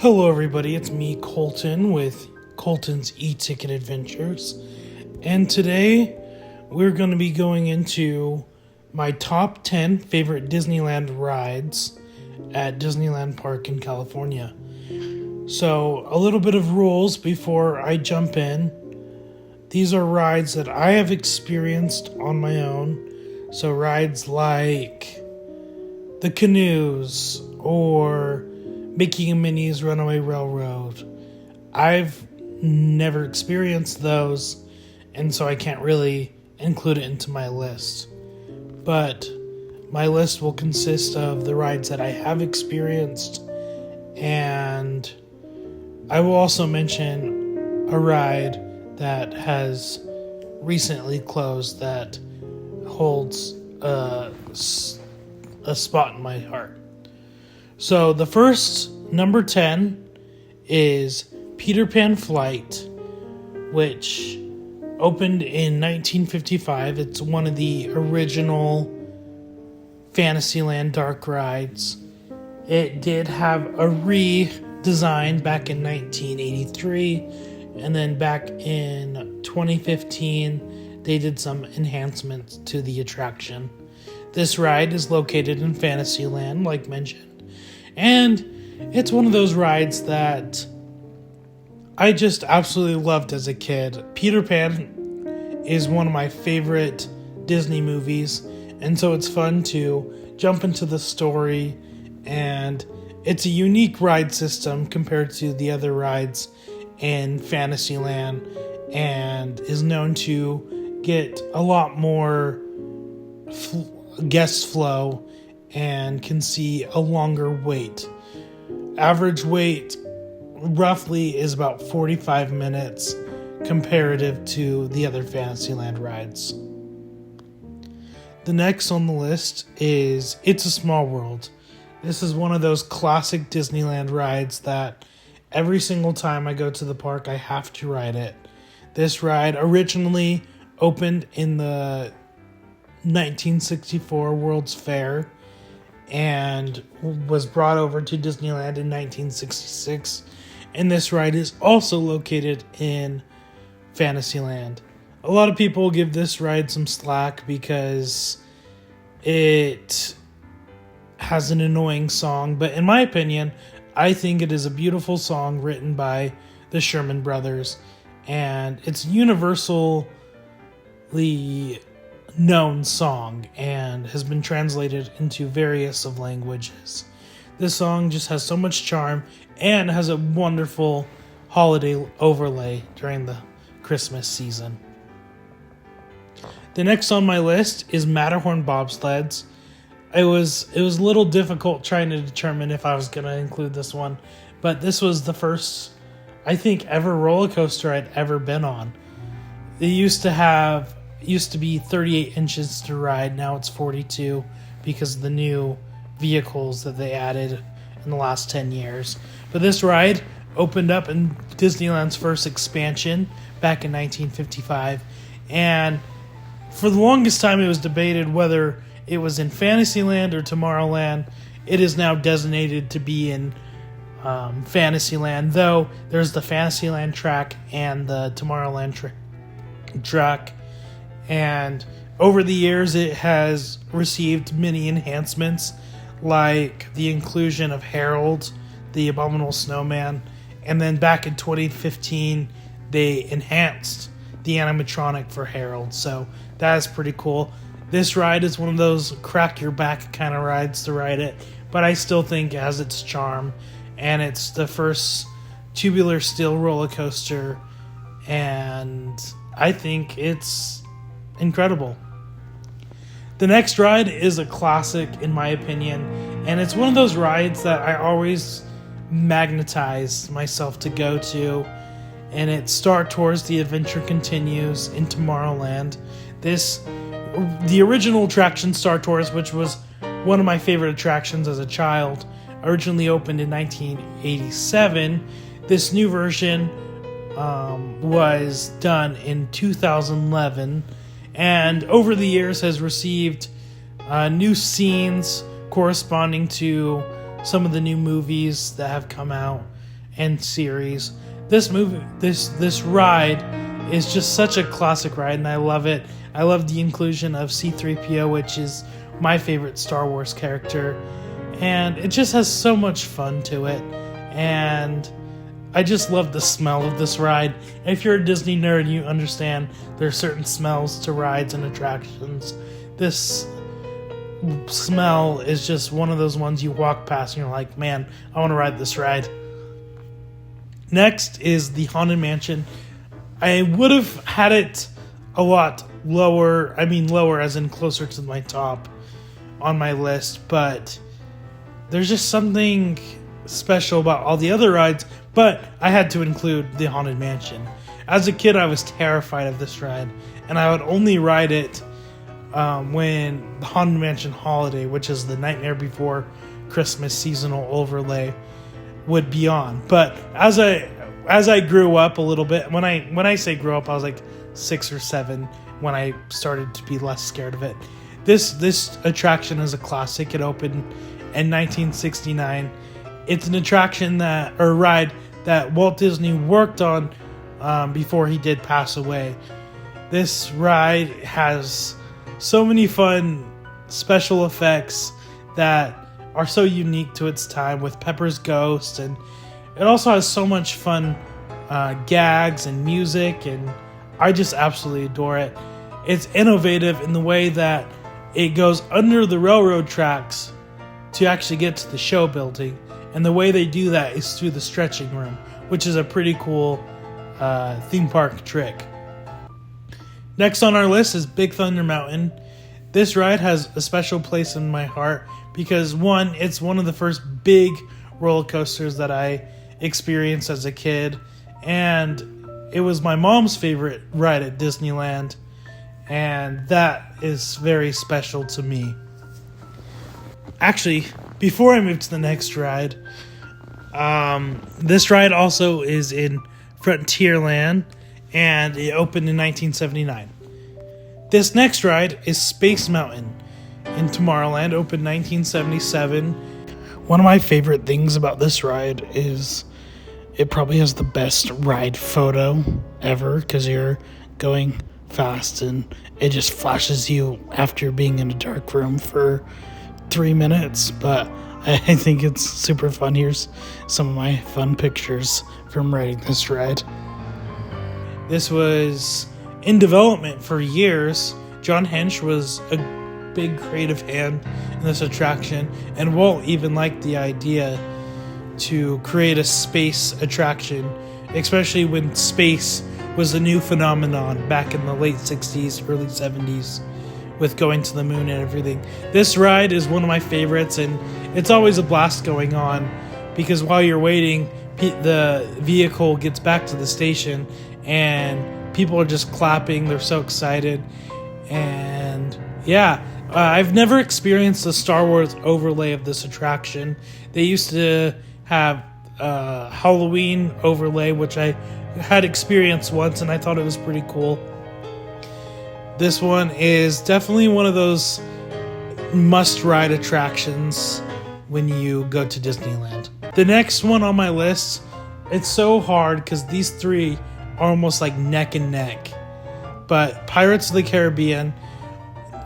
Hello, everybody. It's me, Colton, with Colton's E-Ticket Adventures. And today, we're going to be going into my top 10 favorite Disneyland rides at Disneyland Park in California. So, a little bit of rules before I jump in. These are rides that I have experienced on my own. So, rides like the canoes or Mickey and Minnie's Runaway Railroad. I've never experienced those, and so I can't really include it into my list. But my list will consist of the rides that I have experienced, and I will also mention a ride that has recently closed that holds a spot in my heart. So the first, number 10, is Peter Pan Flight, which opened in 1955. It's one of the original Fantasyland dark rides. It did have a redesign back in 1983, and then back in 2015, they did some enhancements to the attraction. This ride is located in Fantasyland, like mentioned. And it's one of those rides that I just absolutely loved as a kid. Peter Pan is one of my favorite Disney movies, and so it's fun to jump into the story, and it's a unique ride system compared to the other rides in Fantasyland, and is known to get a lot more guest flow and can see a longer wait. Average wait roughly is about 45 minutes comparative to the other Fantasyland rides. The next on the list is It's a Small World. This is one of those classic Disneyland rides that every single time I go to the park, I have to ride it. This ride originally opened in the 1964 World's Fair and was brought over to Disneyland in 1966. And this ride is also located in Fantasyland. A lot of people give this ride some slack because it has an annoying song, but in my opinion, I think it is a beautiful song written by the Sherman Brothers, and it's universally known song and has been translated into various of languages. This song just has so much charm and has a wonderful holiday overlay during the Christmas season. The next on my list is Matterhorn bobsleds. It was a little difficult trying to determine if I was going to include this one, but this was the first, I think, ever roller coaster I'd ever been on. It used to be 38 inches to ride. Now it's 42 because of the new vehicles that they added in the last 10 years. But this ride opened up in Disneyland's first expansion back in 1955. And for the longest time, it was debated whether it was in Fantasyland or Tomorrowland. It is now designated to be in Fantasyland, though there's the Fantasyland track and the Tomorrowland track. And over the years, it has received many enhancements, like the inclusion of Harold, the Abominable Snowman, and then back in 2015, they enhanced the animatronic for Harold, so that is pretty cool. This ride is one of those crack your back kind of rides to ride it, but I still think it has its charm, and it's the first tubular steel roller coaster, and I think it's incredible. The next ride is a classic in my opinion, and it's one of those rides that I always magnetize myself to go to, and it's Star Tours The Adventure Continues in Tomorrowland. The original attraction, Star Tours, which was one of my favorite attractions as a child, originally opened in 1987. This new version was done in 2011, and over the years has received new scenes corresponding to some of the new movies that have come out. and series. This ride is just such a classic ride, and I love it. I love the inclusion of C-3PO, which is my favorite Star Wars character, and it just has so much fun to it, and I just love the smell of this ride. If you're a Disney nerd, you understand there are certain smells to rides and attractions. This smell is just one of those ones you walk past and you're like, man, I want to ride this ride. Next is the Haunted Mansion. I would have had it a lot lower, lower as in closer to my top on my list, but there's just something special about all the other rides, but I had to include the Haunted Mansion. As a kid, I was terrified of this ride, and I would only ride it when the Haunted Mansion Holiday, which is the Nightmare Before Christmas seasonal overlay, would be on. But as I grew up a little bit, when I say grew up, I was like 6 or 7 when I started to be less scared of it. This attraction is a classic. It opened in 1969. It's an attraction ride that Walt Disney worked on before he did pass away. This ride has so many fun special effects that are so unique to its time with Pepper's Ghost, and it also has so much fun gags and music, and I just absolutely adore it. It's innovative in the way that it goes under the railroad tracks to actually get to the show building, and the way they do that is through the stretching room, which is a pretty cool theme park trick. Next on our list is Big Thunder Mountain. This ride has a special place in my heart because, one, it's one of the first big roller coasters that I experienced as a kid, and it was my mom's favorite ride at Disneyland, and that is very special to me. Actually, before I move to the next ride, this ride also is in Frontierland, and it opened in 1979. This next ride is Space Mountain in Tomorrowland, opened 1977. One of my favorite things about this ride is it probably has the best ride photo ever, because you're going fast and it just flashes you after being in a dark room for 3 minutes, but I think it's super fun. Here's some of my fun pictures from riding this ride. This was in development for years. John Hench was a big creative hand in this attraction, and Walt even liked the idea to create a space attraction, especially when space was a new phenomenon back in the late 60s, early 70s, with going to the moon and everything. This ride is one of my favorites, and it's always a blast going on, because while you're waiting, the vehicle gets back to the station and people are just clapping. They're so excited. And yeah, I've never experienced the Star Wars overlay of this attraction. They used to have Halloween overlay, which I had experienced once, and I thought it was pretty cool. This one is definitely one of those must-ride attractions when you go to Disneyland. The next one on my list, it's so hard because these three are almost like neck and neck. But Pirates of the Caribbean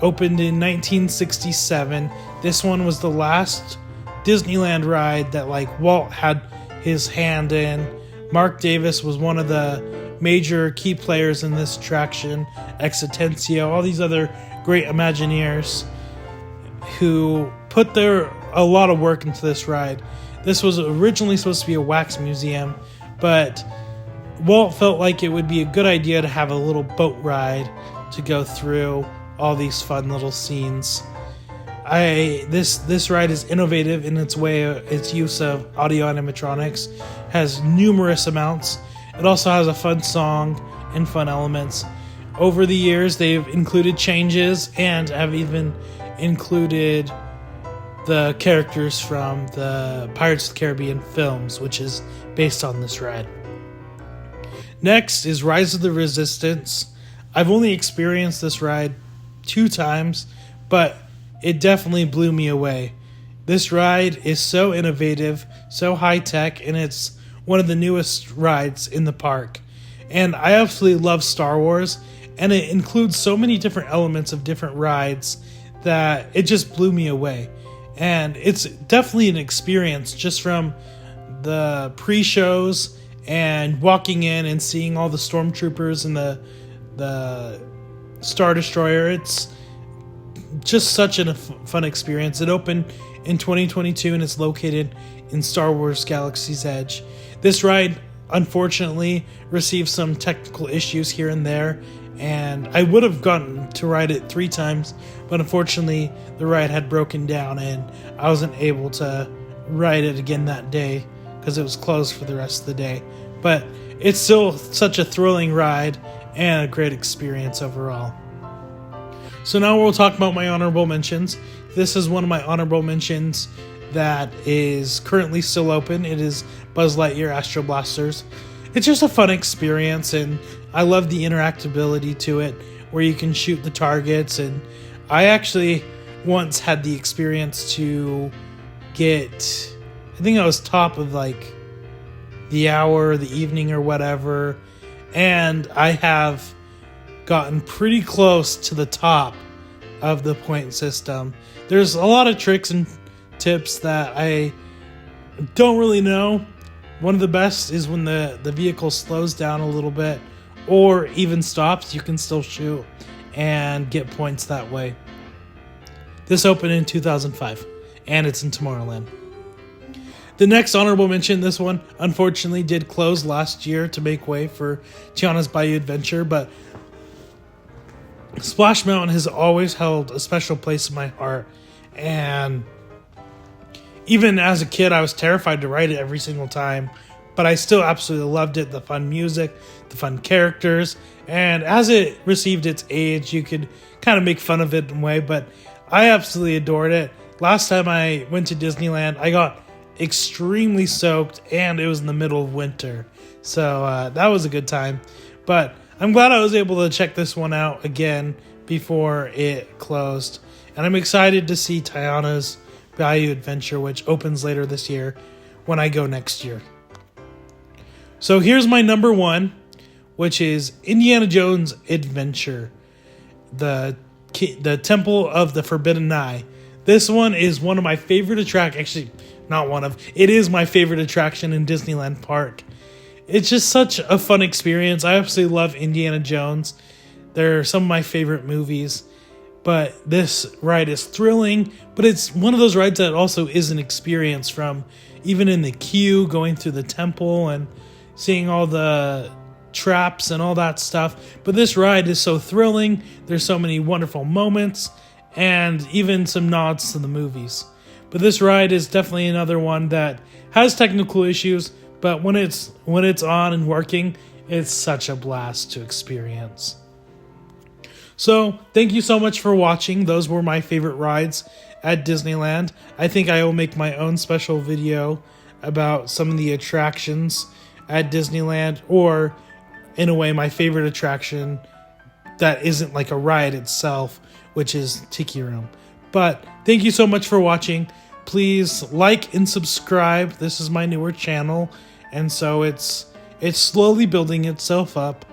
opened in 1967. This one was the last Disneyland ride that Walt had his hand in. Mark Davis was one of the major key players in this attraction. Exitencio, all these other great Imagineers who put a lot of work into this ride. This was originally supposed to be a wax museum, but Walt felt like it would be a good idea to have a little boat ride to go through all these fun little scenes. This ride is innovative in its way, its use of audio animatronics, has numerous amounts. It also has a fun song and fun elements. Over the years, they've included changes and have even included the characters from the Pirates of the Caribbean films, which is based on this ride. Next is Rise of the Resistance. I've only experienced this ride 2 times, but it definitely blew me away. This ride is so innovative, so high-tech, and it's one of the newest rides in the park. And I absolutely love Star Wars, and it includes so many different elements of different rides that it just blew me away. And it's definitely an experience just from the pre-shows and walking in and seeing all the stormtroopers and the Star Destroyer. It's just such a fun experience. It opened in 2022 and it's located in Star Wars Galaxy's Edge. This ride unfortunately received some technical issues here and there, and I would have gotten to ride it 3 times, but unfortunately the ride had broken down and I wasn't able to ride it again that day because it was closed for the rest of the day. But it's still such a thrilling ride and a great experience overall. So now we'll talk about my honorable mentions. This is one of my honorable mentions that is currently still open. It is Buzz Lightyear Astro Blasters. It's just a fun experience, and I love the interactability to it where you can shoot the targets. And I actually once had the experience to get, I think I was top of like the hour, the evening, or whatever, and I have gotten pretty close to the top of the point system. There's a lot of tricks and tips that I don't really know. One of the best is when the vehicle slows down a little bit or even stops, you can still shoot and get points that way. This opened in 2005 and it's in Tomorrowland. The next honorable mention, this one unfortunately did close last year to make way for Tiana's Bayou Adventure, but Splash Mountain has always held a special place in my heart, and even as a kid I was terrified to ride it every single time, but I still absolutely loved it. The fun music, the fun characters, and as it received its age you could kind of make fun of it in a way, but I absolutely adored it. Last time I went to Disneyland I got extremely soaked and it was in the middle of winter, so that was a good time. But I'm glad I was able to check this one out again before it closed, and I'm excited to see Tiana's Bayou Adventure, which opens later this year when I go next year. So here's my number 1, which is Indiana Jones Adventure, the Temple of the Forbidden Eye. This one is one of my favorite attractions. Actually, not one of. It is my favorite attraction in Disneyland Park. It's just such a fun experience. I absolutely love Indiana Jones. They're some of my favorite movies. But this ride is thrilling, but it's one of those rides that also is an experience, from even in the queue, going through the temple and seeing all the traps and all that stuff. But this ride is so thrilling. There's so many wonderful moments and even some nods to the movies. But this ride is definitely another one that has technical issues, but when it's on and working, it's such a blast to experience. So, thank you so much for watching. Those were my favorite rides at Disneyland. I think I will make my own special video about some of the attractions at Disneyland, or in a way my favorite attraction that isn't like a ride itself, which is Tiki Room. But thank you so much for watching. Please like and subscribe. This is my newer channel, and so it's slowly building itself up.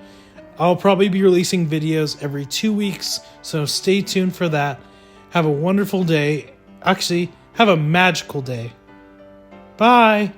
I'll probably be releasing videos every 2 weeks, so stay tuned for that. Have a wonderful day. Actually, have a magical day. Bye!